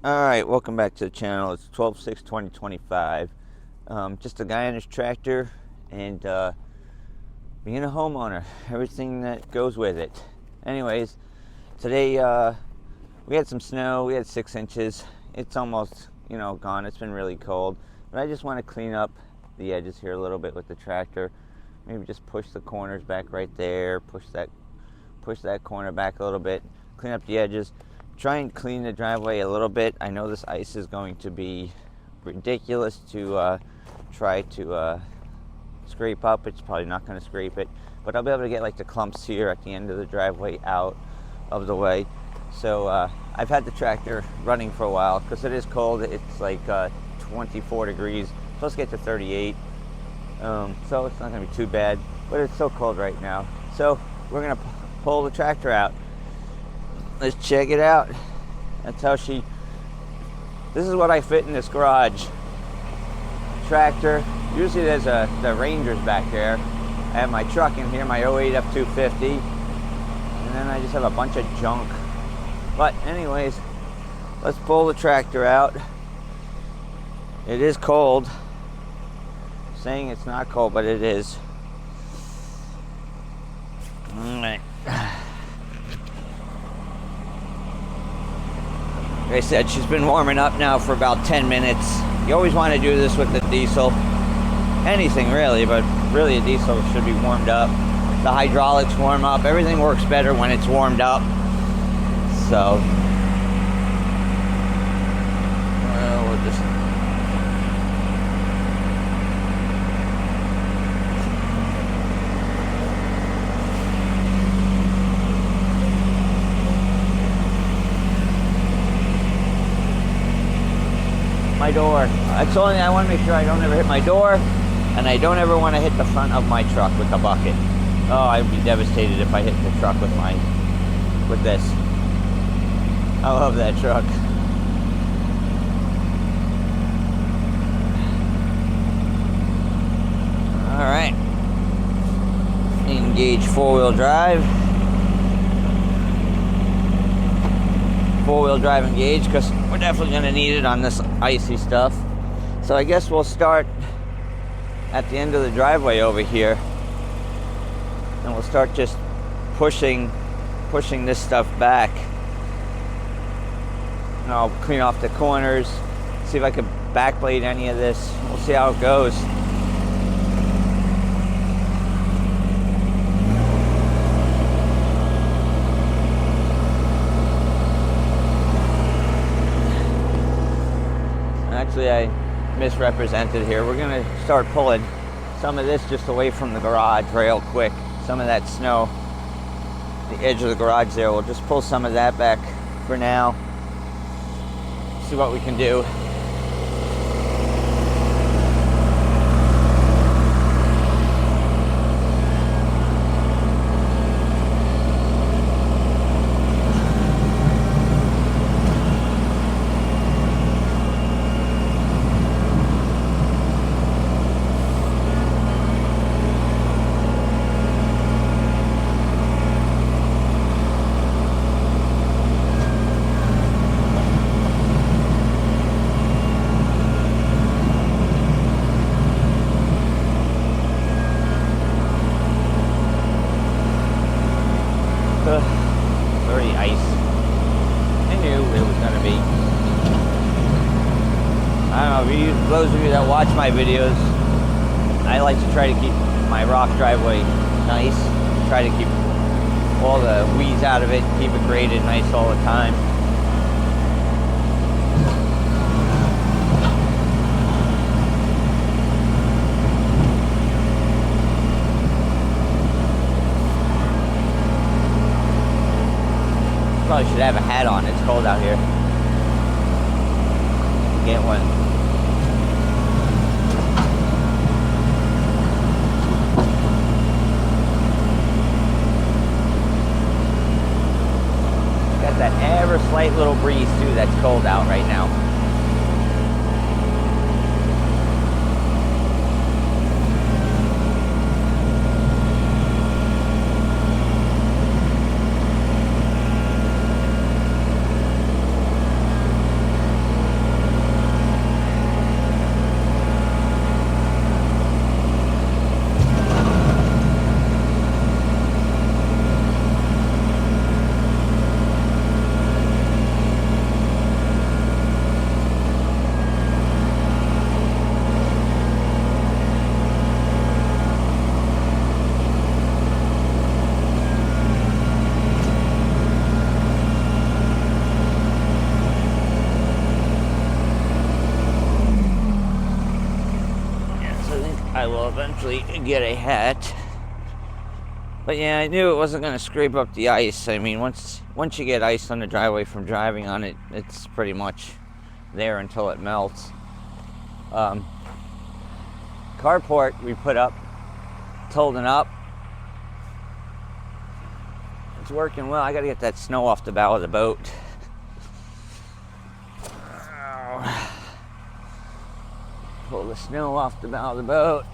Alright, welcome back to the channel. It's 12/6/2025. Just a guy on his tractor and being a homeowner, everything that goes with it. Anyways, today we had some snow. We had 6 inches. It's almost, gone. It's been really cold. But I just want to clean up the edges here a little bit with the tractor. Maybe just push the corners back right there. Push that corner back a little bit. Clean up the edges. Try and clean the driveway a little bit. I know this ice is going to be ridiculous to try to scrape up. It's probably not going to scrape it, but I'll be able to get like the clumps here at the end of the driveway out of the way. So I've had the tractor running for a while because it is cold. It's like 24 degrees, supposed to get to 38. So it's not going to be too bad, but it's so cold right now. So we're going to pull the tractor out. Let's check it out. That's how this is what I fit in this garage. Tractor. Usually there's the Rangers back there. I have my truck in here, my 08 F250. And then I just have a bunch of junk. But anyways, let's pull the tractor out. It is cold. I'm saying it's not cold, but it is. All right. Like I said, she's been warming up now for about 10 minutes. You always want to do this with the diesel. Anything really, but really a diesel should be warmed up. The hydraulics warm up. Everything works better when it's warmed up. So, we'll just... my door. That's the only thing I want to make sure I don't ever hit my door, and I don't ever want to hit the front of my truck with the bucket. Oh, I'd be devastated if I hit the truck with this. I love that truck. All right. Engage four-wheel drive. Four-wheel drive engage, because we're definitely going to need it on this icy stuff. So I guess we'll start at the end of the driveway over here, and we'll start just pushing this stuff back. And I'll clean off the corners, see if I can backblade any of this. We'll see how it goes. Actually, I misrepresented here. We're going to start pulling some of this just away from the garage real quick. Some of that snow, the edge of the garage there, we'll just pull some of that back for now. See what we can do. Already ice. I knew it was going to be. I don't know, those of you that watch my videos, I like to try to keep my rock driveway nice. Try to keep all the weeds out of it, keep it graded nice all the time. Probably should have a hat on. It's cold out here. Get one. Got that ever slight little breeze too. That's cold out right now. eventually get a hat. But yeah, I knew it wasn't going to scrape up the ice. I mean, once you get ice on the driveway from driving on it, it's pretty much there until it melts. Carport we put up, it's holding up. It's working well. I got to get that snow off the bow of the boat. Pull the snow off the bow of the boat.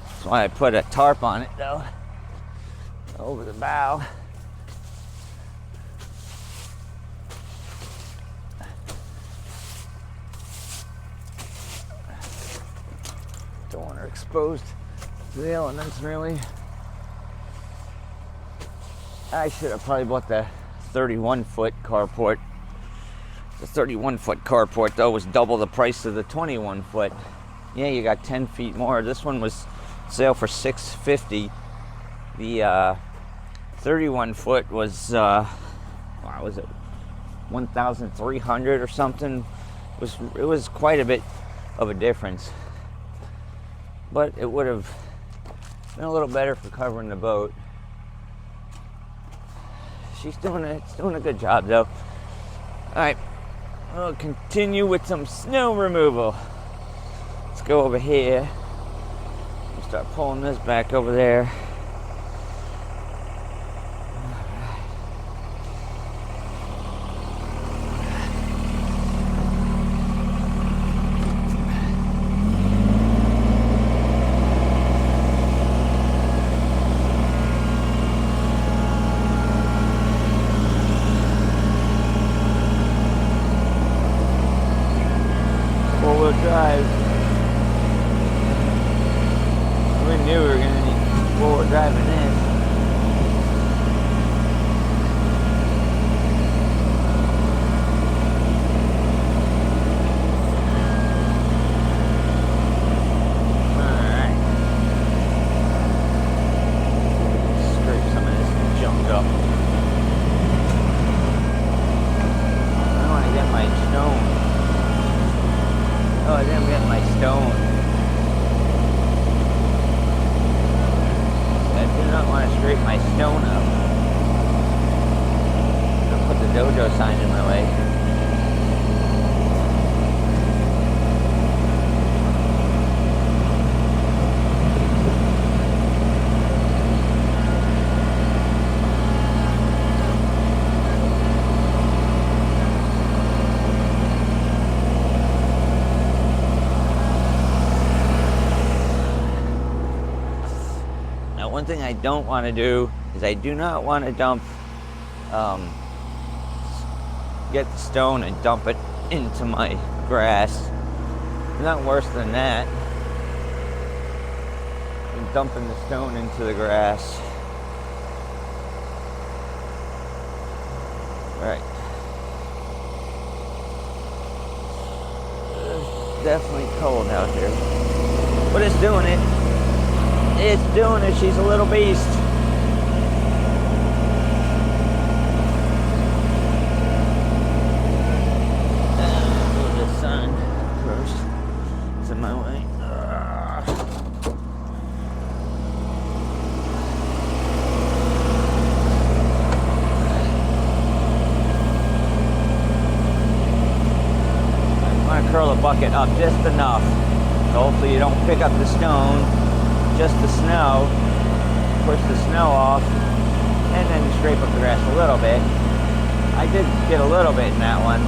That's why I put a tarp on it though, over the bow. Don't want her exposed to the elements really. I should have probably bought the 31-foot carport. The 31-foot carport though was double the price of the 21-foot. Yeah, you got 10 feet more. This one was sale for $650. The 31-foot was what was it, $1,300 or something. It was quite a bit of a difference, but it would have been a little better for covering the boat. She's doing a good job though. All right, we'll continue with some snow removal. Let's go over here. We'll start pulling this back over there. Four-wheel drive. We knew we were going to need four-wheel drive in this. Alright. Scrape some of this junk up. I want to get my stone. Oh, I didn't get my stone. I do not want to scrape my stone up. I'll put the dojo sign in my way. One thing I don't want to do is I do not want to get the stone and dump it into my grass. Not worse than that. I'm dumping the stone into the grass. Right. It's definitely cold out here, but it's doing it. It's doing it. She's a little beast. Move the sun first. It's in my way. I want to curl the bucket up just enough, so hopefully you don't pick up the stone. Just the snow, push the snow off, and then scrape up the grass a little bit. I did get a little bit in that one.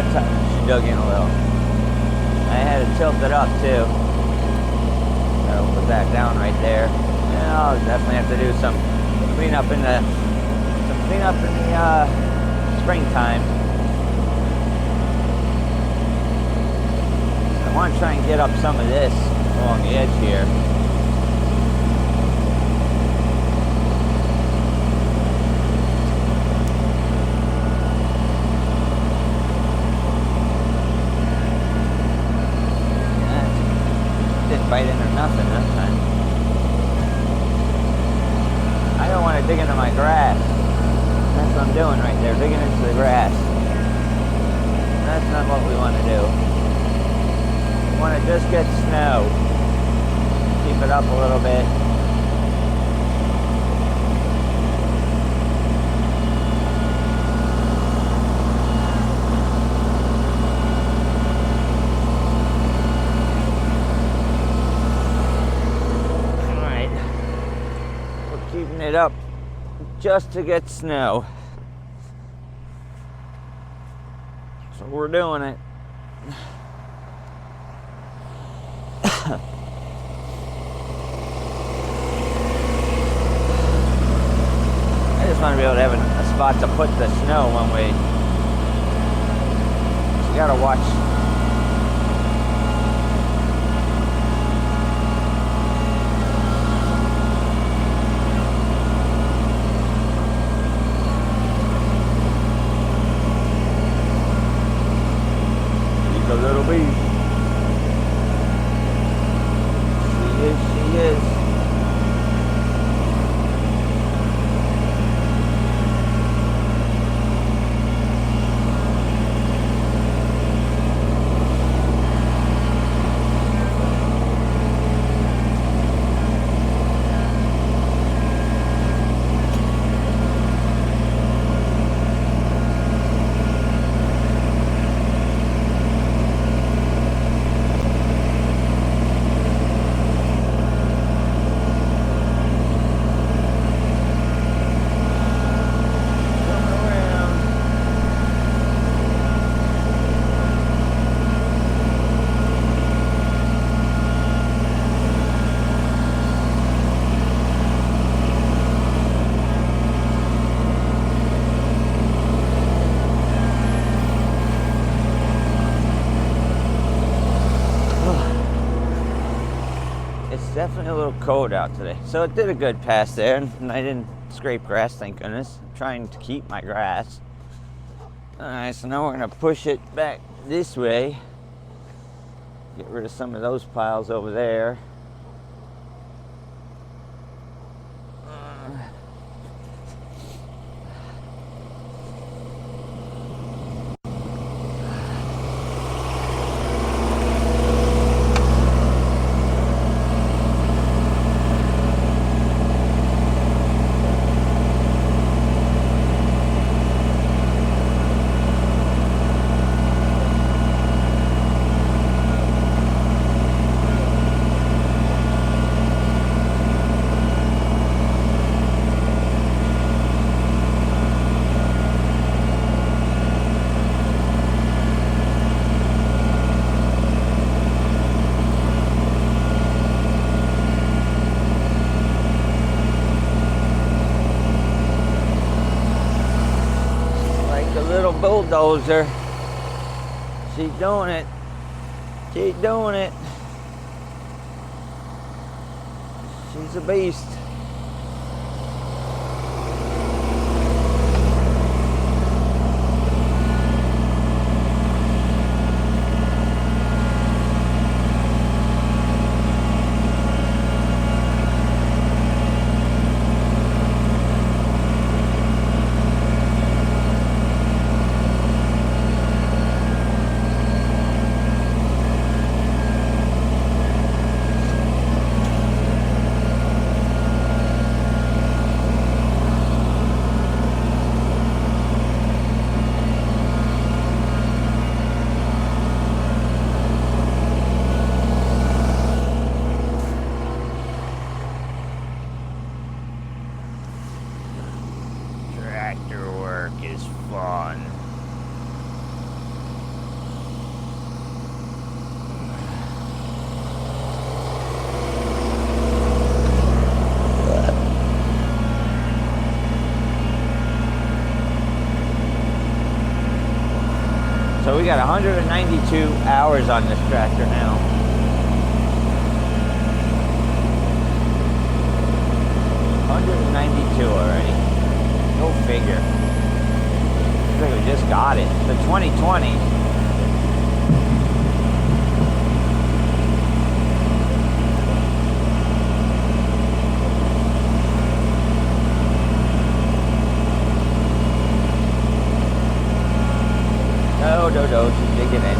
She dug in a little. I had to tilt it up too. I'll put that down right there. And I'll definitely have to do some cleanup in the springtime. I want to try and get up some of this a along the edge here. Didn't bite into nothing that time. I don't want to dig into my grass. That's what I'm doing right there, digging into the grass. That's not what we want to do. We want to just get snow. Keep it up a little bit. It up just to get snow. So we're doing it. I just want to be able to have a spot to put the snow when you gotta watch. A little bee. She is. Definitely a little cold out today. So it did a good pass there, and I didn't scrape grass, thank goodness. I'm trying to keep my grass. Alright, so now we're going to push it back this way. Get rid of some of those piles over there. Bulldozer. She's doing it. She's doing it. She's a beast. So we got 192 hours on this tractor now. 192 already. Go figure. I think we just got it. The 2020. No, she's digging in.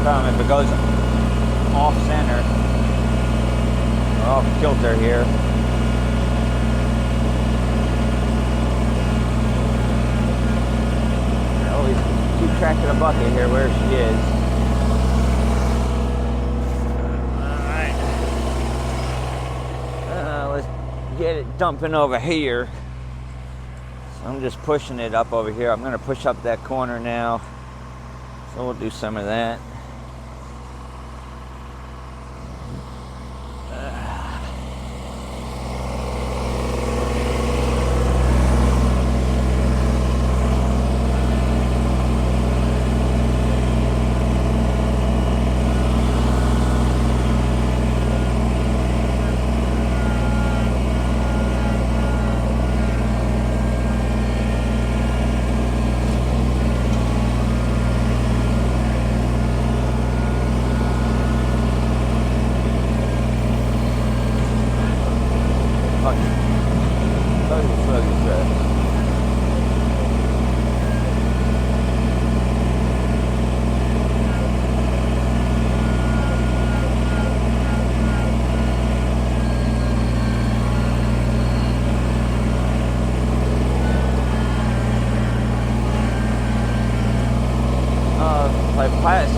If it goes off center, or off kilter here. I always keep track of the bucket here where she is. Alright. Let's get it dumping over here. I'm just pushing it up over here. I'm going to push up that corner now. So we'll do some of that.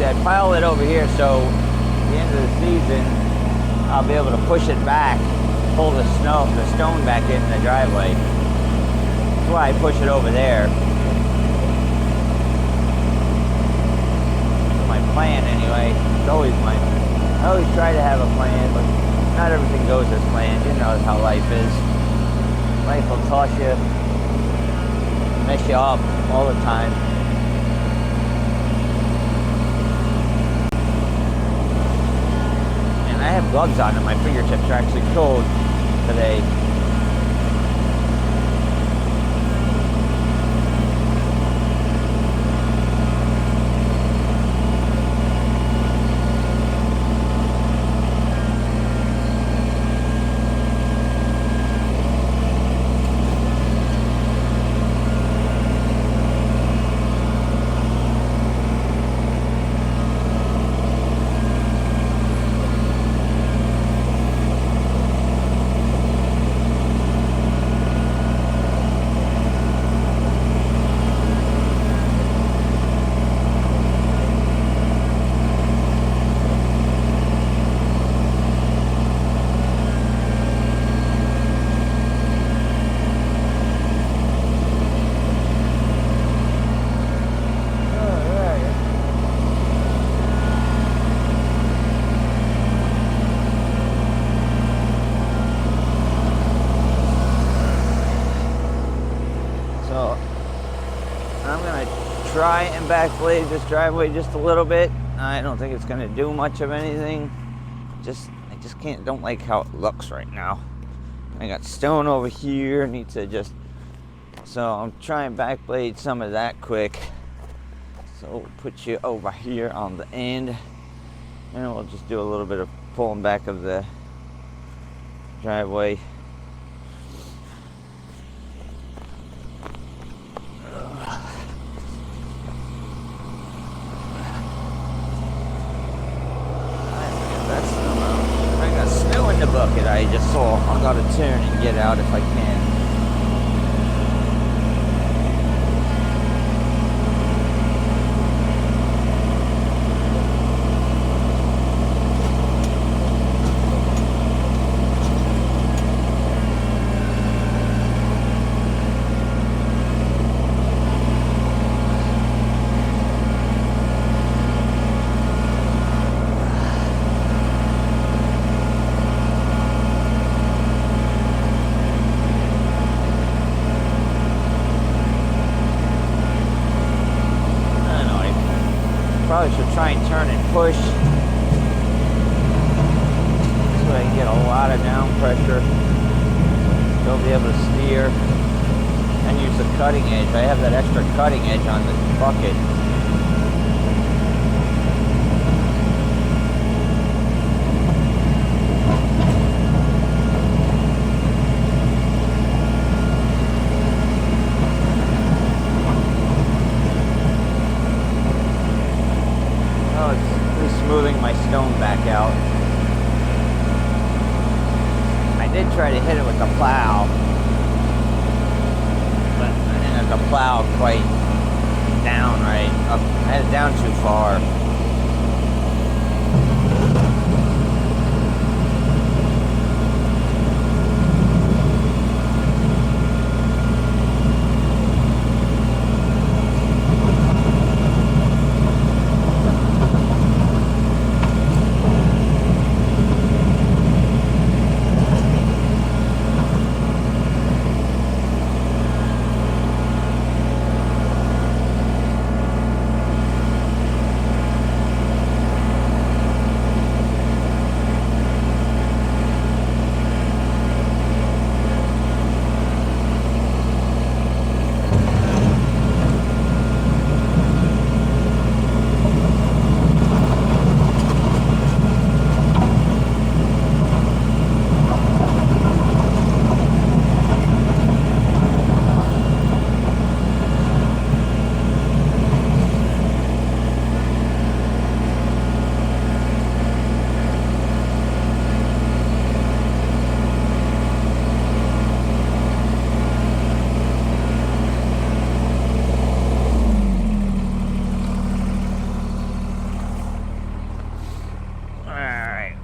I pile it over here, so at the end of the season I'll be able to push it back, pull the stone back in the driveway. That's why I push it over there. That's my plan anyway. It's always I always try to have a plan, but not everything goes as planned. You know how life is. Life will toss you, mess you up all the time. I have gloves on and my fingertips are actually cold today. Try and backblade this driveway just a little bit. I don't think it's going to do much of anything. I just don't like how it looks right now. I got stone over here. Need to just, so I'm trying backblade some of that quick. So we'll put you over here on the end, and we'll just do a little bit of pulling back of the driveway. The bucket I just saw. I gotta turn and get out if I can. Probably should try and turn and push so I can get a lot of down pressure. You'll be able to steer and use the cutting edge. I have that extra cutting edge on the bucket. Oh, it's smoothing my stone back out. I did try to hit it with the plow, but I didn't have the plow quite down right. I had it down too far.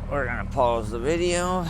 We're gonna pause the video.